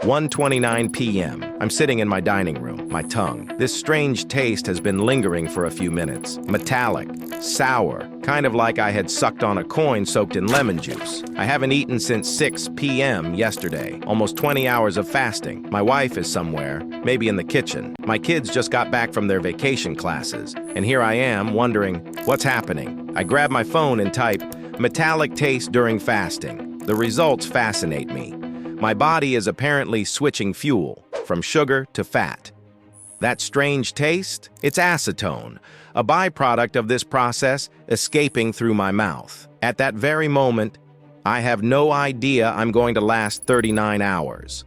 1:29 p.m. I'm sitting in my dining room, my tongue. This strange taste has been lingering for a few minutes. Metallic, sour, kind of like I had sucked on a coin soaked in lemon juice. I haven't eaten since 6 p.m. yesterday, almost 20 hours of fasting. My wife is somewhere, maybe in the kitchen. My kids just got back from their vacation classes, and here I am wondering, what's happening? I grab my phone and type, metallic taste during fasting. The results fascinate me. My body is apparently switching fuel from sugar to fat. That strange taste? It's acetone, a byproduct of this process escaping through my mouth. At that very moment, I have no idea I'm going to last 39 hours.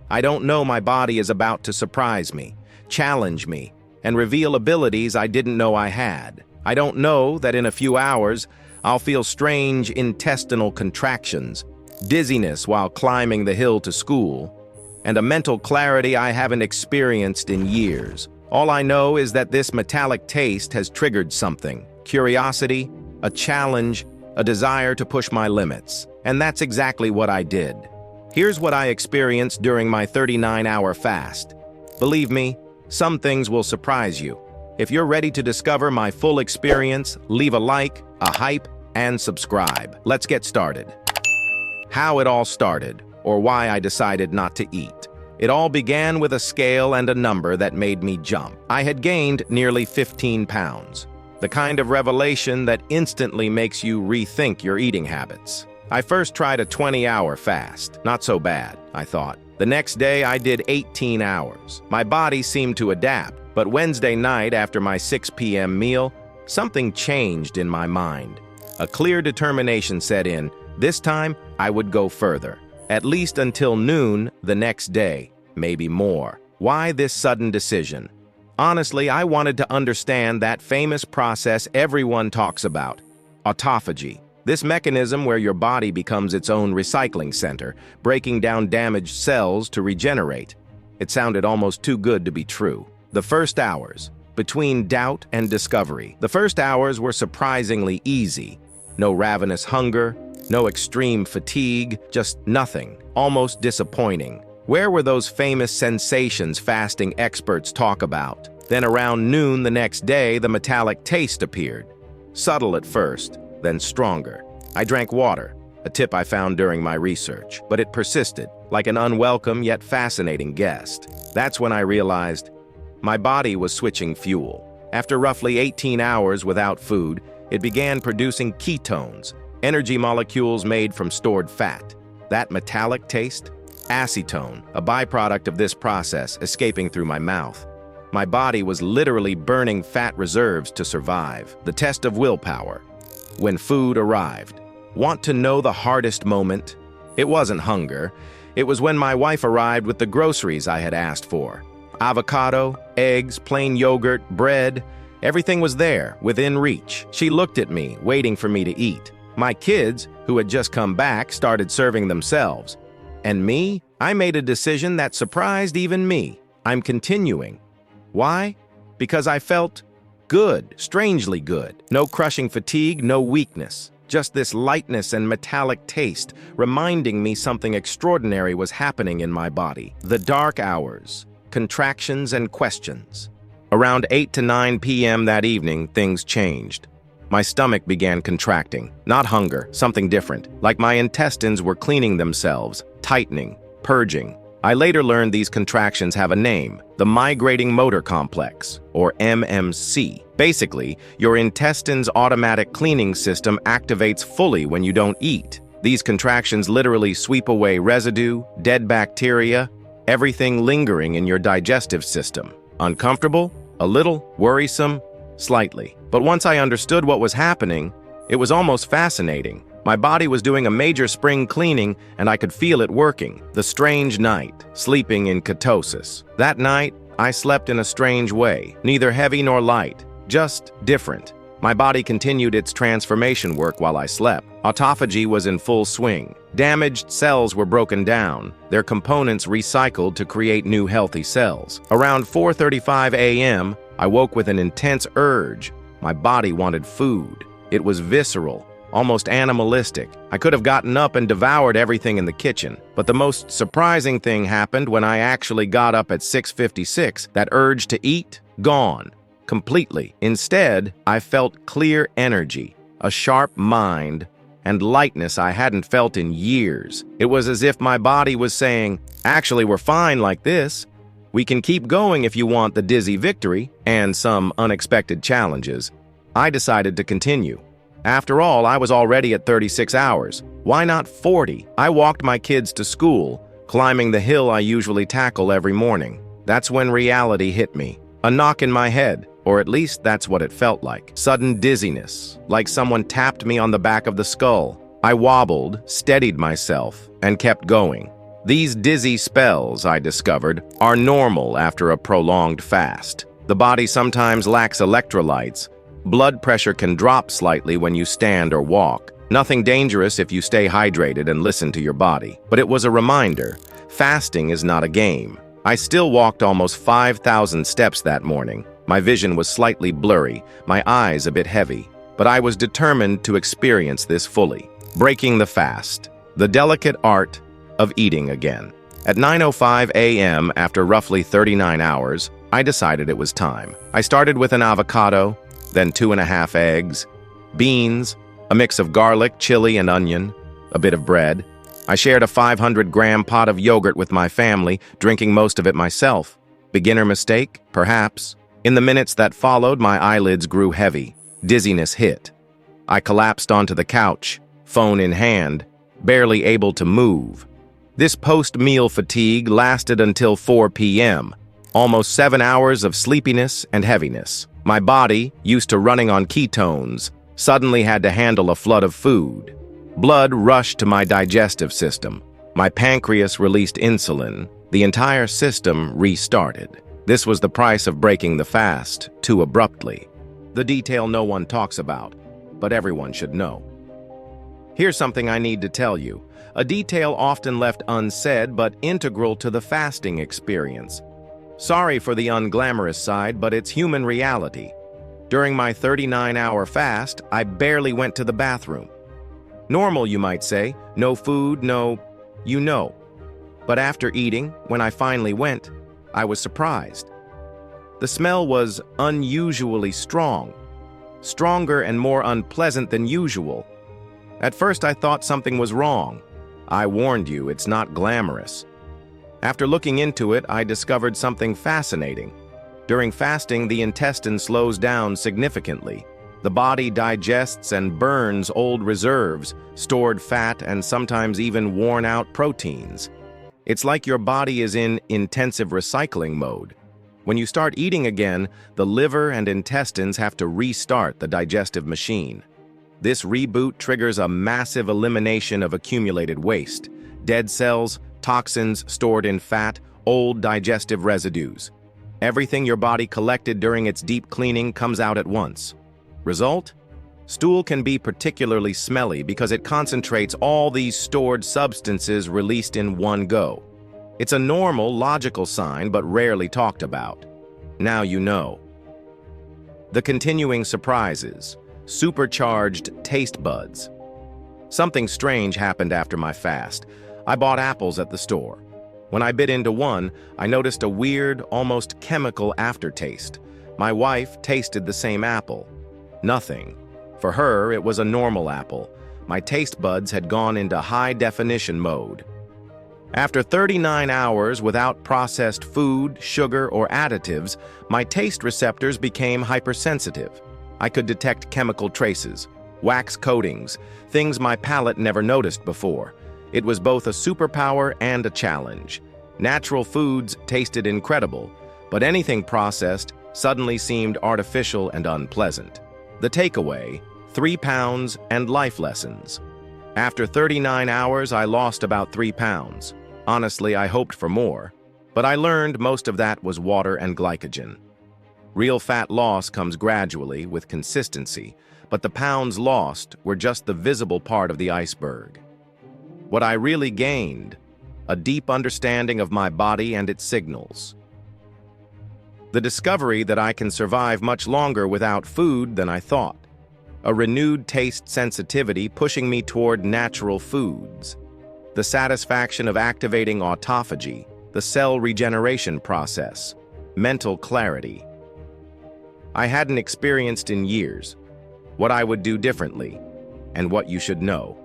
I don't know my body is about to surprise me, challenge me, and reveal abilities I didn't know I had. I don't know that in a few hours, I'll feel strange intestinal contractions, dizziness while climbing the hill to school, and a mental clarity I haven't experienced in years. All I know is that this metallic taste has triggered something: curiosity, a challenge, a desire to push my limits. And that's exactly what I did. Here's what I experienced during my 39-hour fast. Believe me, some things will surprise you. If you're ready to discover my full experience, leave a like, a hype, and subscribe. Let's get started. How it all started, or why I decided not to eat. It all began with a scale and a number that made me jump. I had gained nearly 15 pounds, the kind of revelation that instantly makes you rethink your eating habits. I first tried a 20-hour fast. Not so bad, I thought. The next day, I did 18 hours. My body seemed to adapt, but Wednesday night after my 6 p.m. meal, something changed in my mind. A clear determination set in. This time, I would go further, at least until noon the next day, maybe more. Why this sudden decision? Honestly, I wanted to understand that famous process everyone talks about, autophagy. This mechanism where your body becomes its own recycling center, breaking down damaged cells to regenerate. It sounded almost too good to be true. The first hours, between doubt and discovery. The first hours were surprisingly easy. No ravenous hunger, no extreme fatigue, just nothing, almost disappointing. Where were those famous sensations fasting experts talk about? Then around noon the next day, the metallic taste appeared. Subtle at first, then stronger. I drank water, a tip I found during my research, but it persisted, like an unwelcome yet fascinating guest. That's when I realized my body was switching fuel. After roughly 18 hours without food, it began producing ketones, energy molecules made from stored fat. That metallic taste? Acetone, a byproduct of this process, escaping through my mouth. My body was literally burning fat reserves to survive. The test of willpower. When food arrived. Want to know the hardest moment? It wasn't hunger. It was when my wife arrived with the groceries I had asked for. Avocado, eggs, plain yogurt, bread. Everything was there, within reach. She looked at me, waiting for me to eat. My kids, who had just come back, started serving themselves. And me? I made a decision that surprised even me. I'm continuing. Why? Because I felt good, strangely good. No crushing fatigue, no weakness. Just this lightness and metallic taste, reminding me something extraordinary was happening in my body. The dark hours, contractions and questions. Around 8 to 9 p.m. that evening, things changed. My stomach began contracting. Not hunger, something different. Like my intestines were cleaning themselves, tightening, purging. I later learned these contractions have a name, the migrating motor complex, or MMC. Basically, your intestines' automatic cleaning system activates fully when you don't eat. These contractions literally sweep away residue, dead bacteria, everything lingering in your digestive system. Uncomfortable? A little? Worrisome? Slightly. But once I understood what was happening, it was almost fascinating. My body was doing a major spring cleaning, and I could feel it working. The strange night, sleeping in ketosis. That night, I slept in a strange way, neither heavy nor light, just different. My body continued its transformation work while I slept. Autophagy was in full swing. Damaged cells were broken down, their components recycled to create new healthy cells. Around 4:35 a.m., I woke with an intense urge. My body wanted food. It was visceral, almost animalistic. I could have gotten up and devoured everything in the kitchen, but the most surprising thing happened when I actually got up at 6:56. That urge to eat, gone, completely. Instead, I felt clear energy, a sharp mind, and lightness I hadn't felt in years. It was as if my body was saying, actually, we're fine like this. We can keep going if you want the dizzy victory and some unexpected challenges. I decided to continue. After all, I was already at 36 hours. Why not 40? I walked my kids to school, climbing the hill I usually tackle every morning. That's when reality hit me. A knock in my head, or at least that's what it felt like. Sudden dizziness, like someone tapped me on the back of the skull. I wobbled, steadied myself, and kept going. These dizzy spells, I discovered, are normal after a prolonged fast. The body sometimes lacks electrolytes. Blood pressure can drop slightly when you stand or walk. Nothing dangerous if you stay hydrated and listen to your body. But it was a reminder, fasting is not a game. I still walked almost 5,000 steps that morning. My vision was slightly blurry, my eyes a bit heavy, but I was determined to experience this fully. Breaking the fast, the delicate art of eating again. At 9:05 a.m., after roughly 39 hours, I decided it was time. I started with an avocado, then 2.5 eggs, beans, a mix of garlic, chili, and onion, a bit of bread. I shared a 500-gram pot of yogurt with my family, drinking most of it myself. Beginner mistake? Perhaps. In the minutes that followed, my eyelids grew heavy. Dizziness hit. I collapsed onto the couch, phone in hand, barely able to move. This post-meal fatigue lasted until 4 p.m., almost 7 hours of sleepiness and heaviness. My body, used to running on ketones, suddenly had to handle a flood of food. Blood rushed to my digestive system. My pancreas released insulin. The entire system restarted. This was the price of breaking the fast too abruptly. The detail no one talks about, but everyone should know. Here's something I need to tell you. A detail often left unsaid but integral to the fasting experience. Sorry for the unglamorous side, but it's human reality. During my 39-hour fast, I barely went to the bathroom. Normal, you might say. No food, no, you know. But after eating, when I finally went, I was surprised. The smell was unusually strong, stronger and more unpleasant than usual. At first, I thought something was wrong. I warned you, it's not glamorous. After looking into it, I discovered something fascinating. During fasting, the intestine slows down significantly. The body digests and burns old reserves, stored fat, and sometimes even worn-out proteins. It's like your body is in intensive recycling mode. When you start eating again, the liver and intestines have to restart the digestive machine. This reboot triggers a massive elimination of accumulated waste, dead cells, toxins stored in fat, old digestive residues. Everything your body collected during its deep cleaning comes out at once. Result? Stool can be particularly smelly because it concentrates all these stored substances released in one go. It's a normal, logical sign, but rarely talked about. Now you know. The continuing surprises. Supercharged taste buds. Something strange happened after my fast. I bought apples at the store. When I bit into one, I noticed a weird, almost chemical aftertaste. My wife tasted the same apple. Nothing. For her, it was a normal apple. My taste buds had gone into high-definition mode. After 39 hours without processed food, sugar, or additives, my taste receptors became hypersensitive. I could detect chemical traces, wax coatings, things my palate never noticed before. It was both a superpower and a challenge. Natural foods tasted incredible, but anything processed suddenly seemed artificial and unpleasant. The takeaway: 3 pounds and life lessons. After 39 hours, I lost about 3 pounds. Honestly, I hoped for more, but I learned most of that was water and glycogen. Real fat loss comes gradually, with consistency, but the pounds lost were just the visible part of the iceberg. What I really gained: a deep understanding of my body and its signals. The discovery that I can survive much longer without food than I thought. a renewed taste sensitivity pushing me toward natural foods, the satisfaction of activating autophagy, the cell regeneration process, mental clarity. I hadn't experienced in years what I would do differently and what you should know.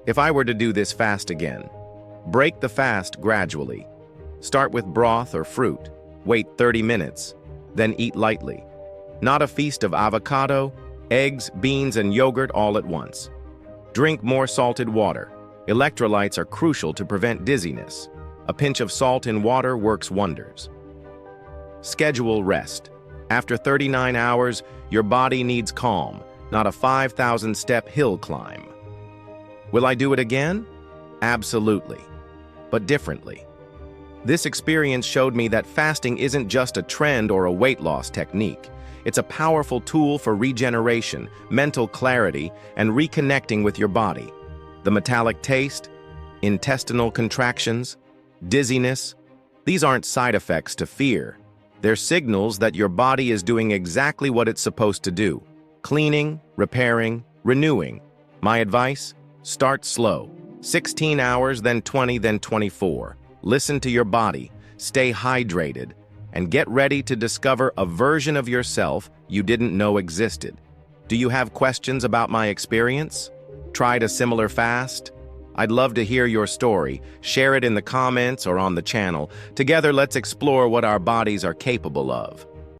If I were to do this fast again, break the fast gradually. Start with broth or fruit, wait 30 minutes, then eat lightly. Not a feast of avocado, eggs, beans, and yogurt all at once. Drink more salted water. Electrolytes are crucial to prevent dizziness. A pinch of salt in water works wonders. Schedule rest. After 39 hours, your body needs calm, not a 5,000-step hill climb. Will I do it again? Absolutely, but differently. This experience showed me that fasting isn't just a trend or a weight loss technique. It's a powerful tool for regeneration, mental clarity, and reconnecting with your body. The metallic taste, intestinal contractions, dizziness, these aren't side effects to fear. They're signals that your body is doing exactly what it's supposed to do: cleaning, repairing, renewing. My advice? Start slow. 16 hours, then 20, then 24. Listen to your body, stay hydrated, and get ready to discover a version of yourself you didn't know existed. Do you have questions about my experience? Tried a similar fast? I'd love to hear your story. Share it in the comments or on the channel. Together, let's explore what our bodies are capable of.